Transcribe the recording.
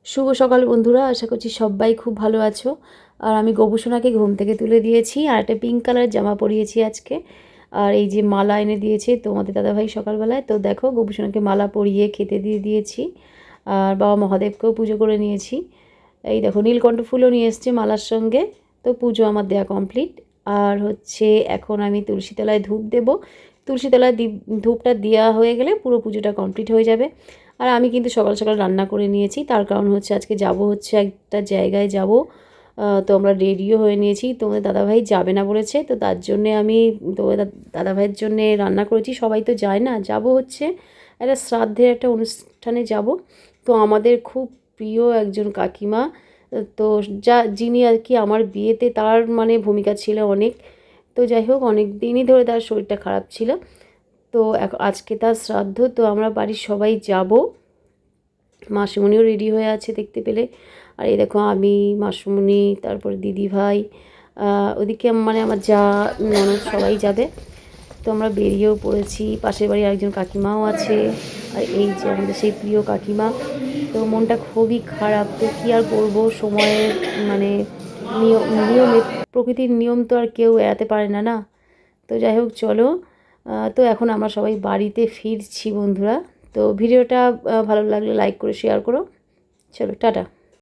শুভ সকাল বন্ধুরা, আশা করছি সবাই খুব ভালো আছো। আর আমি গোপুসোনাকে ঘুম থেকে তুলে দিয়েছি আর একটা পিঙ্ক কালার জামা পরিয়েছি আজকে। আর এই যে মালা এনে দিয়েছে তোমাদের দাদাভাই সকালবেলায়, তো দেখো গোপুসোনাকে মালা পরিয়ে খেতে দিয়ে দিয়েছি। আর বাবা মহাদেবকেও পুজো করে নিয়েছি। এই দেখো নীলকণ্ঠ ফুলও নিয়ে এসছে মালার সঙ্গে। তো পুজো আমার দেয়া কমপ্লিট। আর হচ্ছে এখন আমি তুলসী তলায় ধূপ দেব। তুলসী তলায় ধূপটা দেওয়া হয়ে গেলে পুরো পুজোটা কমপ্লিট হয়ে যাবে। আর আমি কিন্তু সকাল সকাল রান্না করে নিয়েছি, তার কারণ হচ্ছে আজকে যাব হচ্ছে একটা জায়গায় যাব। তো আমরা রেডিও হয়ে নিয়েছি, তোমাদের দাদাভাই যাবে না বলেছে, তো তার জন্যে আমি তোমাদের দাদাভাইয়ের জন্যে রান্না করেছি। সবাই তো যায় না, যাব হচ্ছে একটা শ্রাদ্ধের একটা অনুষ্ঠানে যাব। তো আমাদের খুব প্রিয় একজন কাকিমা, তো যিনি আর কি আমার বিয়েতে তার মানে ভূমিকা ছিল অনেক। তো যাই হোক, অনেক দিনই ধরে তার শরীরটা খারাপ ছিল। তো আজকে তার শ্রাদ্ধ, তো আমরা বাড়ির সবাই যাব। মাসিমণিও রেডি হয়ে আছে দেখতে পেলে। আর এই দেখো আমি, মাসিমণি, তারপরে দিদিভাই, ওদিকে মানে আমার যা ননদ সবাই যাবে। তো আমরা বেরিয়েও পড়েছি, পাশের বাড়ির একজন কাকিমাও আছে। আর এই যে আমাদের সেই প্রিয় কাকিমা। তো মনটা খুবই খারাপ, তো কী আর করবো, সময়ের মানে নিয়মে, প্রকৃতির নিয়ম তো আর কেউ এড়াতে পারে না, না। তো যাই হোক চলো, তো এখন আমরা সবাই বাড়িতে ফিরছি বন্ধুরা। তো ভিডিওটা ভালো লাগলে লাইক করে শেয়ার করো। চলো টাটা।